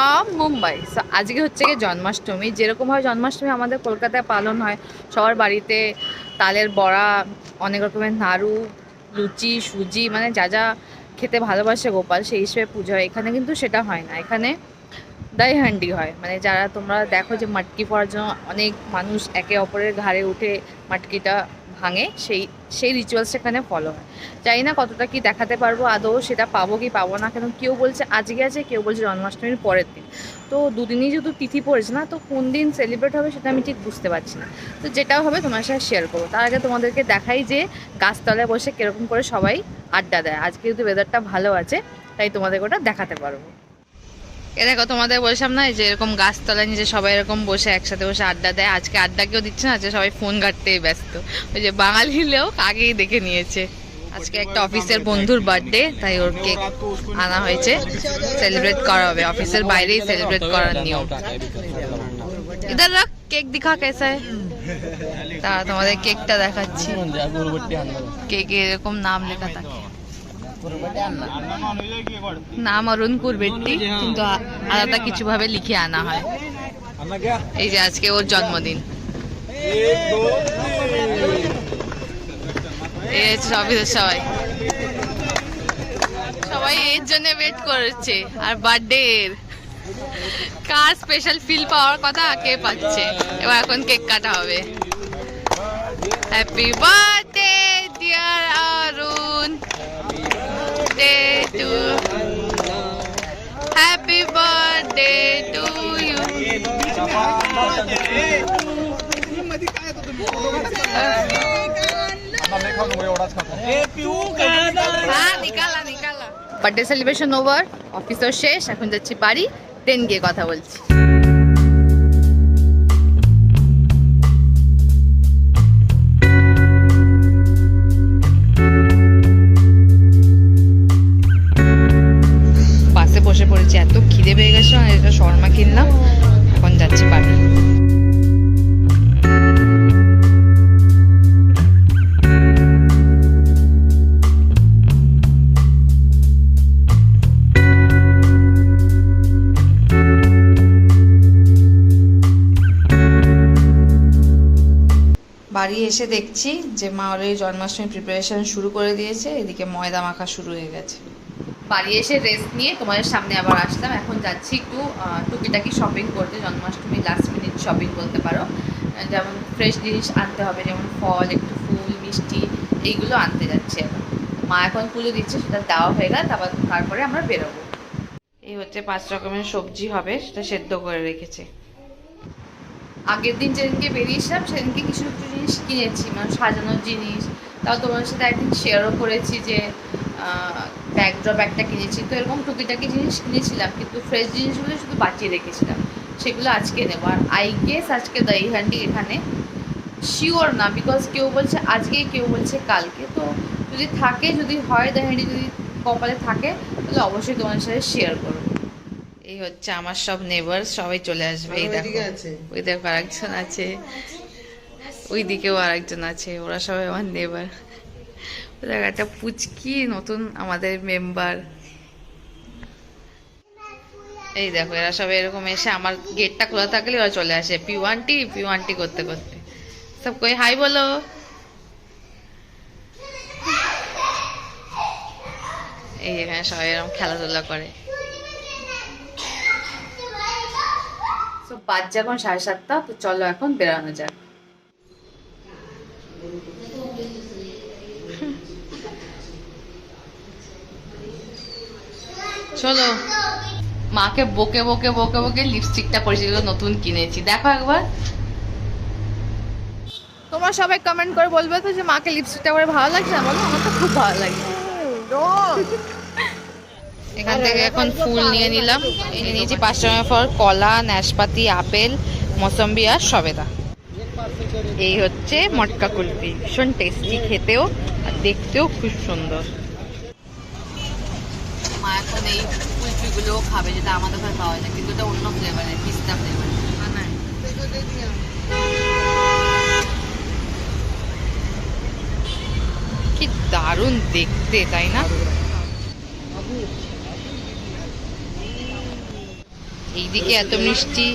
From Mumbai. So আজকে হচ্ছে গিয়ে জন্মাষ্টমী। যেরকমভাবে জন্মাষ্টমী আমাদের কলকাতায় পালন হয়, সবার বাড়িতে তালের বড়া, অনেক রকমের নাড়ু, লুচি, সুজি, মানে যা যা খেতে ভালোবাসে গোপাল সেই হিসেবে পুজো হয়। এখানে কিন্তু সেটা হয় না। এখানে দই হান্ডি হয়, মানে যারা তোমরা দেখো যে মাটকি পড়ার জন্য অনেক মানুষ একে অপরের ঘাড়ে উঠে মাটকিটা ভাঙে, সেই সেই রিচুয়ালস এখানে ফলো হয়। জানি না কতটা কি দেখাতে পারবো, আদৌ সেটা পাবো কি পাবো না, কেন কেউ বলছে আজকে আছে, কেউ বলছে জন্মাষ্টমীর পরের দিন। তো দুদিনই যেহেতু তিথি পড়েছে না, তো কোন দিন সেলিব্রেট হবে সেটা আমি ঠিক বুঝতে পারছি না। তো যেটাও হবে তোমার সাথে শেয়ার করবো। তার আগে তোমাদেরকে দেখাই যে গাছতলায় বসে কীরকম করে সবাই আড্ডা দেয়। আজকে যেহেতু ওয়েদারটা ভালো আছে, তাই তোমাদেরকে ওটা দেখাতে পারবো। এ দেখো, তোমাদের বলছিলাম না যে এরকম গাছতলায় নিচে সবাই এরকম বসে একসাথে বসে আড্ডা দেয়। আজকে আড্ডা কেউ দিচ্ছে না, আজকে সবাই ফোন ঘাটতেই ব্যস্ত। ওই যে বাঙালি লোক আগেই দেখে নিয়েছে। আজকে একটা অফিসের বন্ধুর বার্থডে, তাই ওর কেক আনা হয়েছে, সেলিব্রেট করা হবে। অফিসের বাইরেই সেলিব্রেট করার নিয়ম। ইধার রাখ, কেক দিখা কেসা है। তা তোমাদের কেকটা দেখাচ্ছি। কেকে এরকম নাম লেখা থাকে, নাম অরুণ কুরবেট্টি, কিন্তু আলাদা কিছু ভাবে লিখে আনা হয়। এই যে আজকে ওর জন্মদিন। এই হচ্ছে অফিসের সবাই, সবাই এর জন্য ওয়েট করছে। আর বার্থডে কার স্পেশাল ফিল পাওয়ার কথা কে পাচ্ছে। এবার এখন কেক কাটা হবে। Happy birthday dear Arun, happy birthday to you. Birthday celebration over, অফিসও শেষ, এখন যাচ্ছি বাড়ি, ট্রেন গিয়ে কথা বলছি। বসে পড়েছি, এত খিদে পেয়ে গেছে, এটা শর্মা কিনলাম, এখন যাচ্ছি বাড়ি। বাড়ি এসে দেখছি যে মা অলরেডি জন্মাষ্টমী প্রিপারেশন শুরু করে দিয়েছে, এদিকে ময়দা মাখা শুরু হয়ে গেছে। বাড়ি এসে রেস্ট নিয়ে তোমাদের সামনে আবার আসলাম। এখন যাচ্ছি একটু টুকিটাকি শপিং করতে, জন্মাষ্টমী লাস্ট মিনিট শপিং বলতে পারো। যেমন ফ্রেশ জিনিস আনতে হবে, যেমন ফল, একটু ফুল, মিষ্টি, এইগুলো আনতে যাচ্ছি। এখন মা এখন পুজো দিচ্ছে, সেটা দেওয়া হয়ে গেল, তারপরে আমরা বেরোবো। এই হচ্ছে 5 রকমের সবজি হবে, সেটা সেদ্ধ করে রেখেছে। আগের দিন যেদিনকে বেরিয়েছিলাম সেদিনকে কিছু কিছু জিনিস কিনেছি, মানে সাজানোর জিনিস। তাও তোমার সাথে একদিন শেয়ারও করেছি যে ব্যাকড্রপ একটা কিনেছি। তো এরকম টুকিটাকি জিনিস কিনেছিলাম, কিন্তু ফ্রেশ জিনিসগুলো শুধু বাঁচিয়ে রেখেছিলাম, সেগুলো আজকে নেবো। আর আই গেস আজকে দই হান্ডি এখানে, শিওর না, বিকজ কেউ বলছে আজকে, কেউ বলছে কালকে। তো যদি থাকে, যদি হয় দই হান্ডি, যদি কপালে থাকে, তাহলে অবশ্যই তোমাদের সাথে শেয়ার করবো। এই হচ্ছে আমার সব নেবার, সবাই চলে আসবে। এই দেখো, ওই দেখো আরেকজন আছে, ওই দিকেও আরেকজন আছে, ওরা সবাই আমার নেবার। দেখ একটা পুচকি নতুন আমাদের মেম্বার। এই দেখো, এরা সবাই এরকম এসে আমার গেটটা খোলা থাকলে ওরা চলে আসে পিওয়ান্টি পিওয়ান্টি করতে করতে। সব কই হাই বলো। এই এখানে সবাই এরকম খেলাধুলা করে। বাজছে এখন 7:30, তো চলো এখন বেরানো যাক। চলো, মাকে বকে বকে বকে বকে লিপস্টিকটা পরিচিত নতুন কিনেছি, দেখো একবার। তোমরা সবাই কমেন্ট করে বলবে তো যে মাকে লিপস্টিকটা করে ভালো লাগছে না, বলো আমার তো খুব ভালো লাগছে। এখান থেকে এখন ফুল নিয়ে নিলাম, নিয়ে নিয়েছি 5 টাকা ফল, কলা, নাশপাতি, আপেল, মৌসম্বি আর সবেদা। এই হচ্ছে মটকা কুলফি, ভীষণ টেস্টি খেতেও আর দেখতেও খুব সুন্দর। মা এখন এই কুলফিগুলো খাবে, যেটা আমাদের ঘরে পাওয়া যায়, কিন্তু এটা অন্য ফ্লেভারের, পিস্তা ফ্লেভারের। কি দারুণ দেখতে, তাই না? এইদিকে এত মিষ্টি,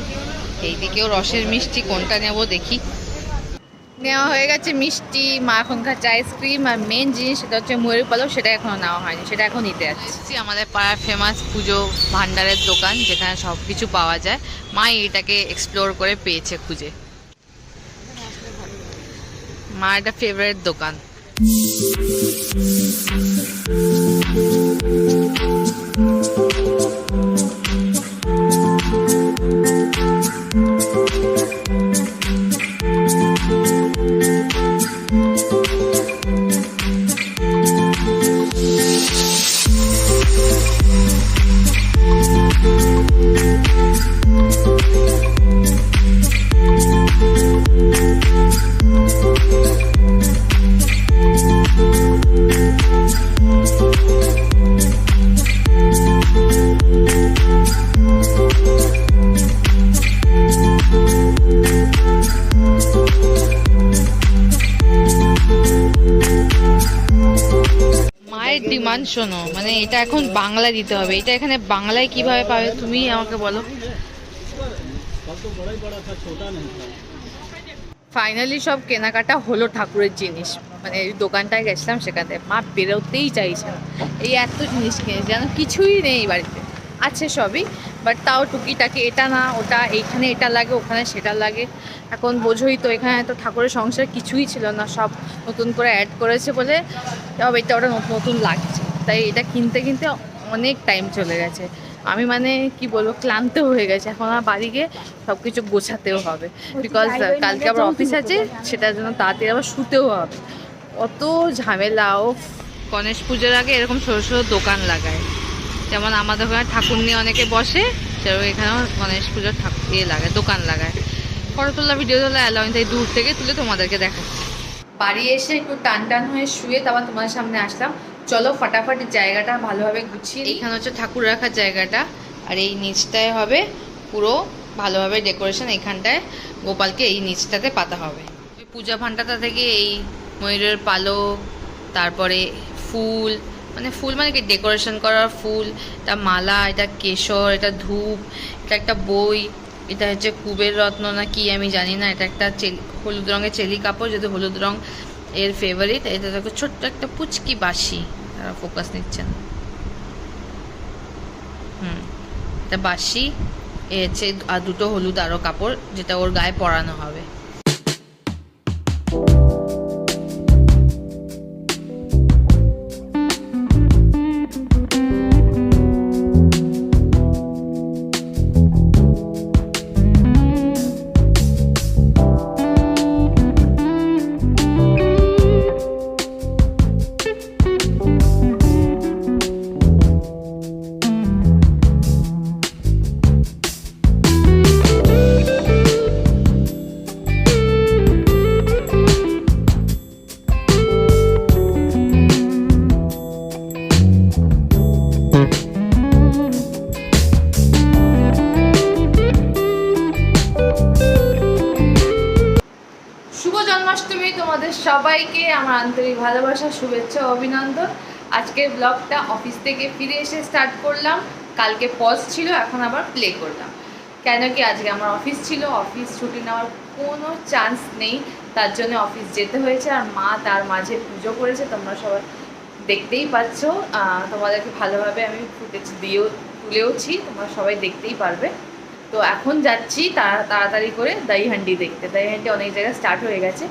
এইদিকেও রসের মিষ্টি, কোনটা নেব দেখি। নেওয়া হয়ে গেছে মিষ্টি, মা এখন খাচ্ছে আইসক্রিম, আর মেন জিনিস সেটা হচ্ছে ময়ূর পালক, সেটা এখনো নেওয়া হয়নি, সেটা এখন নিতে যাচ্ছি। আমাদের পাড়ার ফেমাস পুজো ভান্ডারের দোকান, যেখানে সব কিছু পাওয়া যায়। মা এটাকে এক্সপ্লোর করে পেয়েছে খুঁজে, মা এটা ফেভারিট দোকান। ডিমান্ড শোনো, মানে এটা এখন বাংলায় দিতে হবে, এটা এখানে বাংলায় কিভাবে পাবে তুমি আমাকে বলো। ফাইনালি সব কেনাকাটা হলো ঠাকুরের জিনিস, মানে এই দোকানটায় গেছিলাম, সেখানে মা বেরোতেই চাইছে না, এই এত জিনিস কিনেছে যেন কিছুই নেই বাড়িতে, আছে সবই বাট তাও টুকিটাকি, এটা না ওটা, এইখানে এটা লাগে ওখানে সেটা লাগে। এখন বোঝোই তো এখানে তো ঠাকুরের সংসার কিছুই ছিল না, সব নতুন করে অ্যাড করেছে বলে সব এটা ওটা নতুন নতুন লাগছে, তাই এটা কিনতে কিনতে অনেক টাইম চলে গেছে। আমি মানে কি বলবো, ক্লান্ত হয়ে গেছে, এখন আমার বাড়ি গিয়ে সব কিছু গোছাতেও হবে, বিকজ কালকে আবার অফিস আছে, সেটার জন্য তাড়াতাড়ি আবার শুতেও হবে, অত ঝামেলা। ও গণেশ পুজোর আগে এরকম ছোটো ছোটো দোকান লাগায়, যেমন আমাদের ওখানে ঠাকুর নিয়ে অনেকে বসে, সেরকম এখানেও গণেশ পুজোর লাগায়, দোকান লাগায়। ফটো তোলা ভিডিও তোলা অ্যালাউ, তাই দূর থেকে তুলে তোমাদেরকে দেখাচ্ছি। বাড়ি এসে একটু টান টান হয়ে শুয়ে তারপর তোমাদের সামনে আসলাম। চলো ফাটাফাটি জায়গাটা ভালোভাবে গুছিয়ে, এইখানে হচ্ছে ঠাকুর রাখার জায়গাটা, আর এই নিচটায় হবে পুরো ভালোভাবে ডেকোরেশন, এইখানটায় গোপালকে এই নিচটাতে পাতা হবে। ওই পূজা ভান্ডারটা থেকে এই ময়ূরের পালক, তারপরে ফুল, মানে ফুল মানে কি ডেকোরেশন করার ফুল, এটা মালা, এটা কেশর, এটা ধূপ, এটা একটা বই, এটা হচ্ছে কুবের রত্ন না কি আমি জানি না, এটা একটা হলুদ রঙের চেলি কাপড়, যেহেতু হলুদ রং এর ফেভারিট। এটা দেখো ছোট্ট একটা পুচকি বাঁশি, তারা ফোকাস নিচ্ছেন, এটা বাঁশি, এ হচ্ছে আর দুটো হলুদ আরও কাপড়, যেটা ওর গায়ে পরানো হবে। তোমাদের সবাইকে আমার আন্তরিক ভালোবাসা, শুভেচ্ছা, অভিনন্দন। আজকের ব্লগটা অফিস থেকে ফিরে এসে স্টার্ট করলাম, কালকে পজ ছিল, এখন আবার প্লে করলাম। কেন কি আজকে আমার অফিস ছিল, অফিস ছুটি নেওয়ার কোনো চান্স নেই, তার জন্য অফিস যেতে হয়েছে। আর মা তার মাঝে পুজো করেছে, তোমরা সবাই দেখতেই পাচ্ছ, তোমাদেরকে ভালোভাবে আমি ফুটেজ তুলেওছি, তোমরা সবাই দেখতেই পারবে। তো এখন যাচ্ছি তাড়াতাড়ি করে দইহান্ডি দেখতে। দইহান্ডি অনেক জায়গায় স্টার্ট হয়ে গেছে,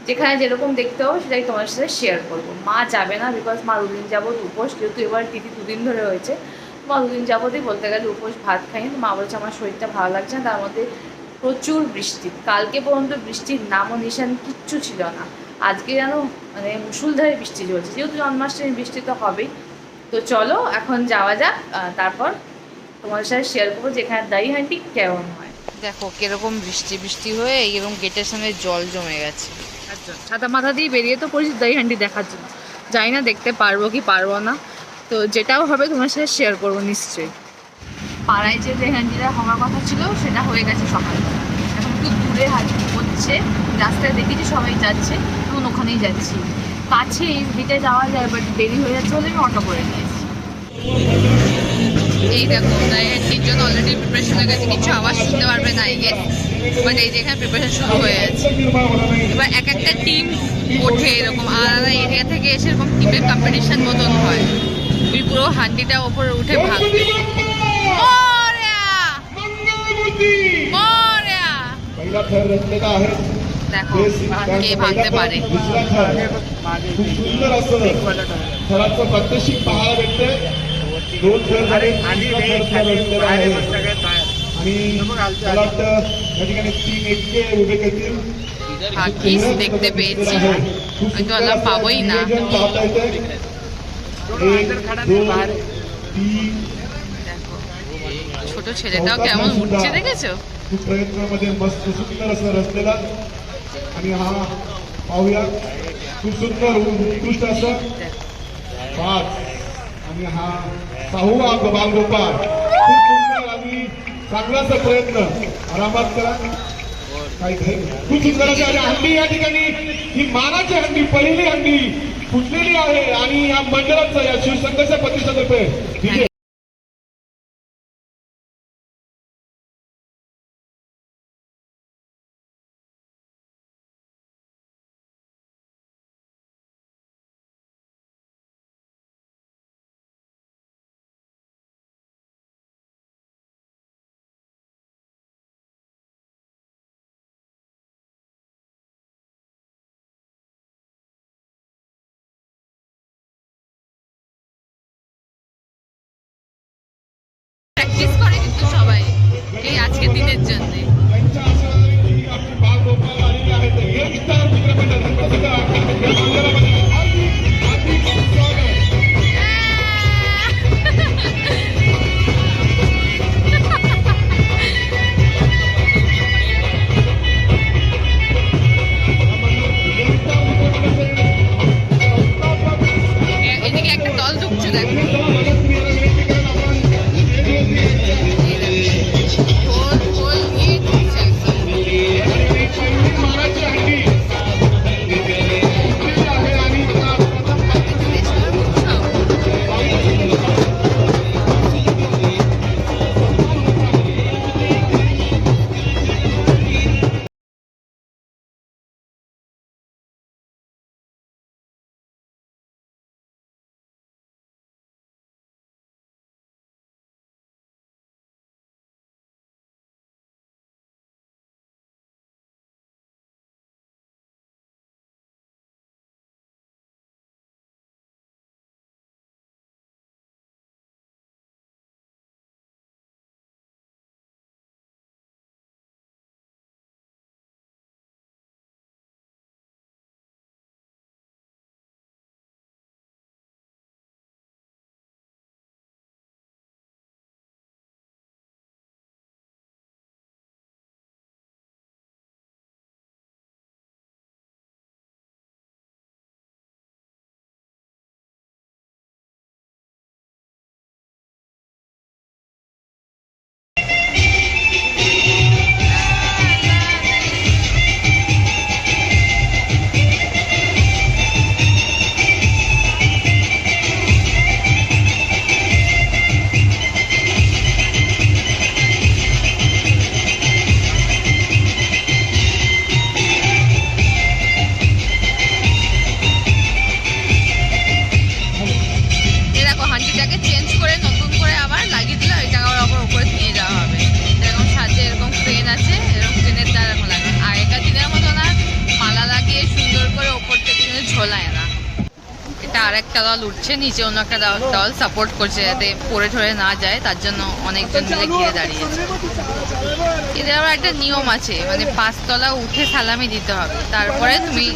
যেখানে যেরকম দেখতে হবে সেটাই তোমার সাথে শেয়ার করবো। মা যাবে না, বিকজ মা দুদিন যাবত উপোস, যেহেতু এবার তিথি দুদিন ধরে হয়েছে, মা দুদিন যাবতই বলতে গেলে উপোস, ভাত খাইনি। তো মা বলছে আমার শরীরটা ভালো লাগছে না, তার মধ্যে প্রচুর বৃষ্টি, কালকে পর্যন্ত বৃষ্টির নামও নিশান কিচ্ছু ছিল না, আজকে যেন মানে মুষলধারে বৃষ্টি চলছে, যেহেতু জন্মাষ্টমী বৃষ্টি তো হবেই। তো চলো এখন যাওয়া যাক, তারপর তোমাদের সাথে শেয়ার করবো যেখানে দইহান্ডি কেমন হয়। দেখো কিরকম বৃষ্টি বৃষ্টি হয়ে এইরকম গেটের সামনে জল জমে গেছে, ছাতা মাথা দিয়ে বেরিয়ে তো পড়েছি দইহান্ডি দেখার জন্য, জানি না দেখতে পারবো কি পারবো না, তো যেটাও হবে তোমার সাথে শেয়ার করবো নিশ্চয়ই। পাড়ায় যে দইহান্ডিটা হওয়ার কথা ছিল সেটা হয়ে গেছে সকালবেলা, এখন একটু দূরে হচ্ছে, রাস্তায় দেখেছি সবাই যাচ্ছে, এখন ওখানেই যাচ্ছি। কাছে হেঁটে যাওয়া যায়, বাট দেরি হয়ে যাচ্ছে বলে আমি অটো করে নিয়েছি। এই দেখো তিনজন অলরেডি প্রিপারেশন হয়ে গেছে, কিছু আওয়াজ শুনতে পারবে না আই গেস, বাট এই যে এখানে প্রিপারেশন শুরু হয়ে গেছে। এবার এক একটা টিম ওঠে এরকম আলাদা এরিয়া থেকে এসে এরকম টিমের কম্পিটিশন মতন হয়, ওই পুরো হান্ডিটা ওপরে উঠে ভাগবে। দেখো কে ভাঙতে পারে। खूप सुंदर असं थराचं प्रात्यक्षिक पाहायला भेटतंय. दोन थर झाले आणि मला वाटतं या ठिकाणी 3 एकटे उभे करतील. ভাগ্যিস দেখতে পেয়েছি, হয়তো আল্লাহ পাবোই না। पाहता येतंय 1 2 3 দেখো ছোট ছেলেটাও কেমন উঠছে দেখেছো? खूप प्रयत्नामध्ये मस्त सुंदर असं रचलेला आणि हा पाहूया खूप सुंदर उत्कृष्ट असं 5 आणि हा 6वा बालगोपाळ खूप सुंदर आणि चांगलाच प्रयत्न आरामात करा काही खूप सुंदर अशी आणि हंडी या ठिकाणी ही मानाची हंडी पहिली हंडी फुटलेली आहे आणि या मंडळाचं या शिवसंघाच्या प्रतिष्ठातर्फे প্র্যাকটিস করে কিন্তু সবাই এই আজকের দিনের জন্য। त्यांच्या आशीर्वादाने ही आपली बालगोपाळ आलेली आहेत. हे विस्तार चित्रपटात सुद्धा या मंडळामध्ये हार्दिक स्वागत. এদিকে একটা দল ঢুকছে দেখো, একটা দল উঠছে, নিচে অন্য একটা দল সাপোর্ট করছে যাতে পড়ে ঠরে না যায়, তার জন্য অনেকজন মিলে ঘিরে দাঁড়িয়েছে। এদের আবার একটা নিয়ম আছে, মানে 5 তলা উঠে সালামি দিতে হবে, তারপরে তুমি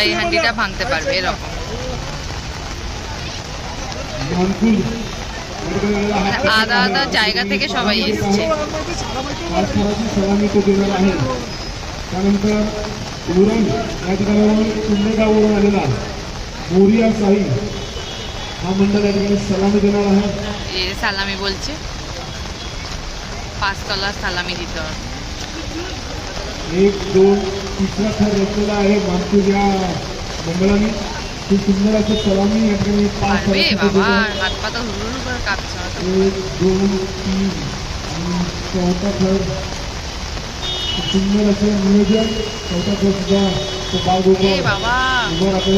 এই হান্ডিটা ভাঙতে পারবে এরকম। আলাদা আলাদা জায়গা থেকে সবাই এসছে। त्यानंतर उरण या ठिकाणावरून कुंडेगाववरून आलेला मोरिया साई हा मंडळ या ठिकाणी सलामी देणार आहे। এই সালামি বলছে 5 তলা সালামি দিতে হবে। 1 2 तिसरा थर रचलेला आहे मानपूर या मंडळाने खूप सुंदर असं सलामी या ठिकाणी पाच পারবে सलामी বাবা, देतात. আর হাত পাতা হুড়ুর করে কাঁপছে আমার তো। 1 2 3 आणि चौथा थर खूप सुंदर असं नियोजन. चौथा थर सुद्धा तो এ बाळगोपाळ বাবা, उभं राहतो.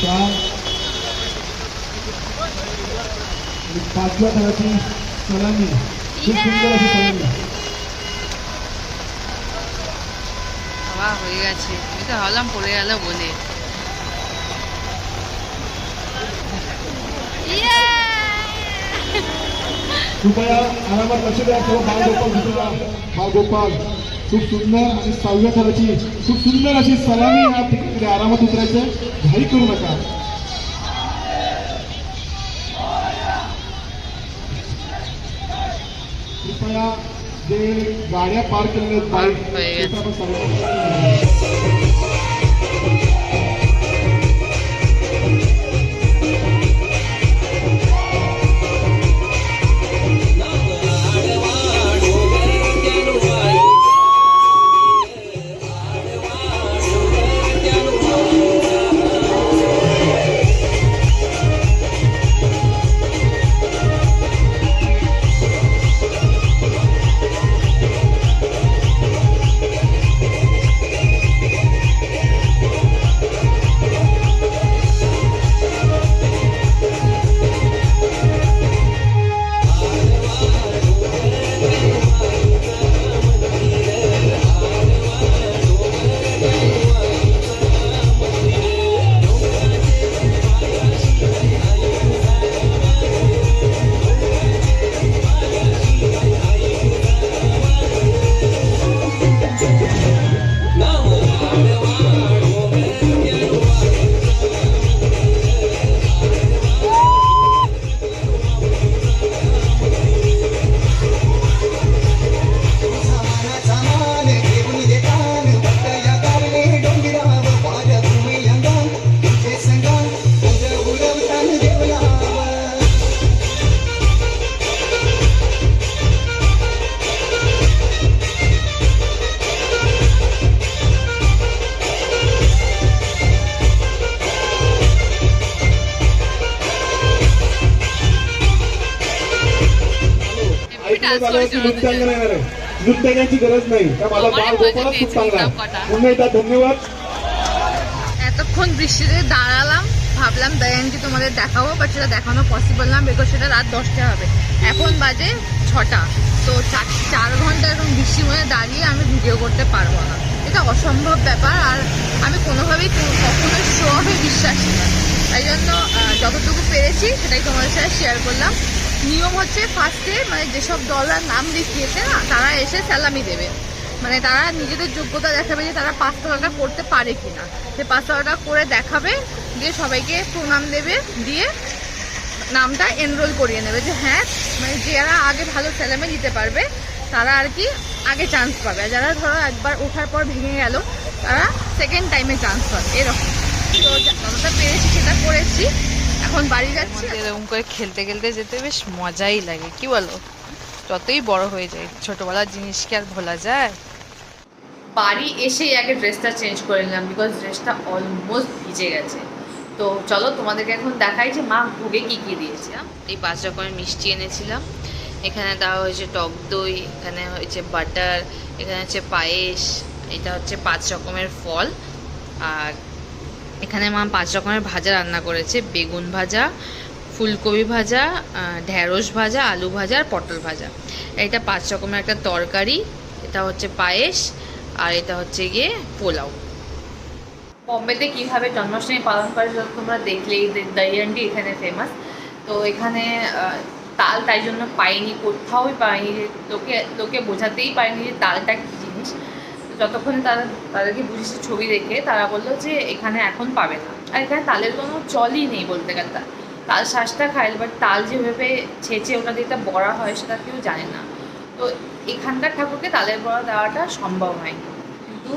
4 आणि पाचव्या थराची सलामी खूप सुंदर अशी सलामी. বাবা হয়ে গেছে, আমি তো ভাবলাম পড়ে গেল বলে। ইয়ে! कृपया आरामात लक्ष द्या. तो बाळगोपाळ दुसरा बाळगोपाळ खूप सुंदर आणि 6व्या थराची खूप सुंदर अशी सलामी. या ठिकाणी आरामात उतरायचं, घाई करू नका. कृपया जे गाड्या पार्क केलेल्या आहेत बाईक होय. तिथं आपण सर्व नृत्यांगण येणार आहे. नृत्यांगाची गरज नाही. त्या माझा बाळ गोपाळच खूप चांगला आहे. पुन्हा एकदा धन्यवाद. এতক্ষণ বৃষ্টিতে দাঁড়ালাম, ভাবলাম দয়ানকে তোমাদের দেখাবো, বাট সেটা দেখানো পসিবল না, বিকজ সেটা রাত 10টা হবে, এখন বাজে 6টা। তো 4 ঘন্টা এরকম বৃষ্টির মধ্যে দাঁড়িয়ে আমি ভিডিও করতে পারবো না, এটা অসম্ভব ব্যাপার। আর আমি কোনোভাবেই কখনো শো অফে বিশ্বাসী না, তাই জন্য যতটুকু পেরেছি সেটাই তোমাদের সাথে শেয়ার করলাম। নিয়ম হচ্ছে ফার্স্টে মানে যেসব দলরা নাম লিখিয়েছে না, তারা এসে স্যালামি দেবে, মানে তারা নিজেদের যোগ্যতা দেখাবে যে তারা 5 তলাটা করতে পারে কিনা, সে 5 তলাটা করে দেখাবে, দিয়ে সবাইকে প্রণাম দেবে, দিয়ে নামটা এনরোল করিয়ে নেবে যে হ্যাঁ, মানে যারা আগে ভালো স্যালামি দিতে পারবে তারা আর কি আগে চান্স পাবে, আর যারা ধরো একবার ওঠার পর ভেঙে গেল তারা সেকেন্ড টাইমে চান্স পাবে, এরকম। তো যতটা পেরেছি সেটা করেছি, এখন বাড়ি যাচ্ছি। এরকম করে খেলতে খেলতে যেতে বেশ মজাই লাগে, কি বলো? যতই বড় হয়ে যায়, ছোটবেলার জিনিস কি আর ভোলা যায়? বাড়ি এসেই আগে ড্রেসটা চেঞ্জ করে নিলাম, বিকজ ড্রেসটা অলমোস্ট ভিজে গেছে। তো চলো তোমাদেরকে এখন দেখাই যে মা ভোগে কী কী দিয়েছে। এই 5 রকমের মিষ্টি এনেছিলাম, এখানে দেওয়া হয়েছে টক দই, এখানে হয়েছে বাটার, এখানে হচ্ছে পায়েস, এটা হচ্ছে 5 রকমের ফল, আর এখানে মা 5 রকমের ভাজা রান্না করেছে, বেগুন ভাজা, ফুলকপি ভাজা, ঢ্যাঁড়স ভাজা, আলু ভাজা আর পটল ভাজা। এটা 5 রকমের একটা তরকারি, এটা হচ্ছে পায়েস, আর এটা হচ্ছে গিয়ে পোলাও। বম্বেতে কীভাবে জন্মাষ্টমী পালন করে তোমরা দেখলেই, দহিহান্ডি এখানে ফেমাস। তো এখানে তাল তাই জন্য পাইনি, কোথাওই পাইনি, লোকে বোঝাতেই পারিনি যে তালটা কী জিনিস। যতক্ষণ তাদেরকে বুঝেছি ছবি দেখে, তারা বললো যে এখানে এখন পাবে না, আর এখানে তালের কোনো চলই নেই বলতে গেলে। তাল শ্বাসটা খায়, বাট তাল যেভাবে ছেঁচে ওটা দিয়ে একটা বড়া হয় সেটা কেউ জানে না। তো এখানকার ঠাকুরকে তালের বড়া দেওয়াটা সম্ভব হয়নি, কিন্তু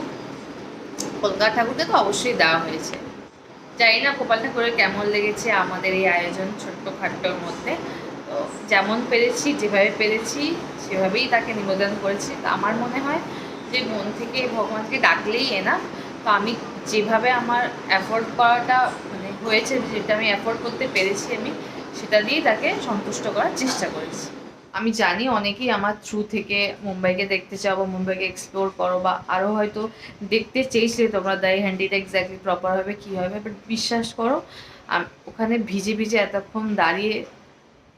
কলকাতার ঠাকুরকে তো অবশ্যই দেওয়া হয়েছে। জানি না গোপাল ঠাকুরের কেমন লেগেছে আমাদের এই আয়োজন ছোট্টখাট্টোর মধ্যে। তো যেমন পেরেছি, যেভাবে পেরেছি সেভাবেই তাকে নিবেদন করেছি। তো আমার মনে হয় যে মন থেকে ভগবানকে ডাকলেই এনাফ। তো আমি যেভাবে আমার অ্যাফোর্ড করাটা মানে হয়েছে, যেটা আমি অ্যাফোর্ড করতে পেরেছি, আমি সেটা দিয়েই তাকে সন্তুষ্ট করার চেষ্টা করেছি। আমি জানি অনেকেই আমার থ্রু থেকে মুম্বাইকে দেখতে চাও বা মুম্বাইকে এক্সপ্লোর করো, বা আরও হয়তো দেখতে চেয়েছিলে তোমরা দাই হ্যান্ডিটা এক্স্যাক্টলি প্রপার হবে কী হবে, বাট বিশ্বাস করো ওখানে ভিজে ভিজে এতক্ষণ দাঁড়িয়ে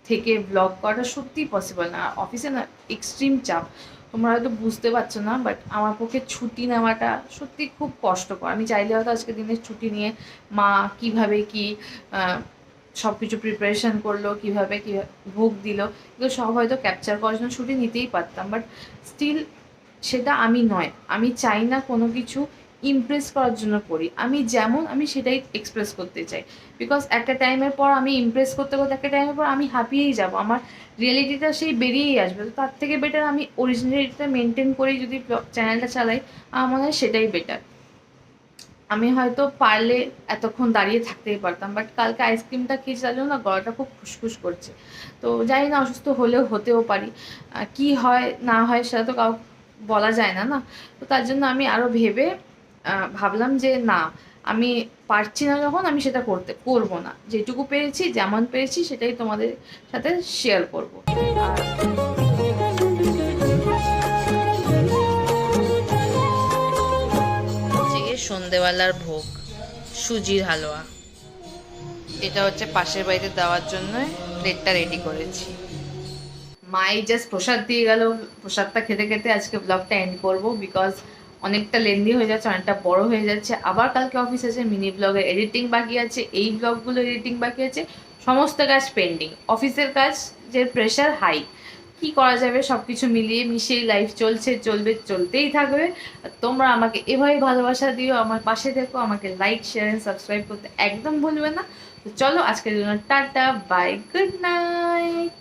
থেকে ব্লগ করাটা সত্যিই পসিবল না। অফিসে না এক্সট্রিম চাপ, তোমরা হয়তো বুঝতে পারছো না, বাট আমার পক্ষে ছুটি নেওয়াটা সত্যি খুব কষ্টকর। আমি চাইলে হয়তো আজকে দিনের ছুটি নিয়ে মা কীভাবে কী সব কিছু প্রিপারেশান করলো, কীভাবে কী ভোগ দিল, এগুলো সব হয়তো ক্যাপচার করার জন্য ছুটি নিতেই পারতাম, বাট স্টিল সেটা আমি নয়। আমি চাই না কোনো কিছু ইমপ্রেস করার জন্য করি, আমি যেমন আমি সেটাই এক্সপ্রেস করতে চাই। বিকজ একটা টাইমের পর আমি ইমপ্রেস করতে করতে একটা টাইমের পর আমি হাঁপিয়েই যাব, আমার রিয়েলিটিটা সেই বেরিয়েই আসবে। তো তার থেকে বেটার আমি অরিজিনালিটিটা মেনটেন করেই যদি চ্যানেলটা চালাই, আমার মনে হয় সেটাই বেটার। আমি হয়তো পারলে এতক্ষণ দাঁড়িয়ে থাকতেই পারতাম, বাট কালকে আইসক্রিমটা খেয়েছি তার জন্য না গলাটা খুব খুসখুস করছে। তো জানি না, অসুস্থ হলেও হতেও পারি, কি হয় না হয় সেটা তো কাউ বলা যায় না না। তো তার জন্য আমি আরও ভেবে ভাবলাম যে না, আমি পারছি না যখন আমি সেটা করবো না, যেটুকু পেরেছি যেমন পেরেছি সেটাই তোমাদের সাথে শেয়ার করবো। সন্ধেবেলার ভোগ সুজির হালুয়া, এটা হচ্ছে পাশের বাড়িতে দেওয়ার জন্য প্লেটটা রেডি করেছি। মাই জাস্ট প্রসাদ দিয়ে গেল, প্রসাদটা খেতে খেতে আজকে ব্লগটা এন্ড করব, বিকজ অনেকটা লেন্দি হয়ে যাচ্ছে, অনেকটা বড় হয়ে যাচ্ছে। আবার কালকে অফিস আছে, মিনি ব্লগের এডিটিং বাকি আছে, এই ব্লগগুলো এডিটিং বাকি আছে, সমস্ত কাজ পেন্ডিং। অফিসের কাজ যে প্রেশার হাই, কি করা যাবে, সব কিছু মিলিয়ে মিশিয়ে লাইফ চলছে, চলবে, চলতেই থাকবে। তোমরা আমাকে এভাবে ভালোবাসা দিও, আমার পাশে থেকো, আমাকে লাইক শেয়ার এন্ড সাবস্ক্রাইব করতে একদম ভুলবে না। তো চলো আজকের জন্য টাটা, বাই, গুড নাইট।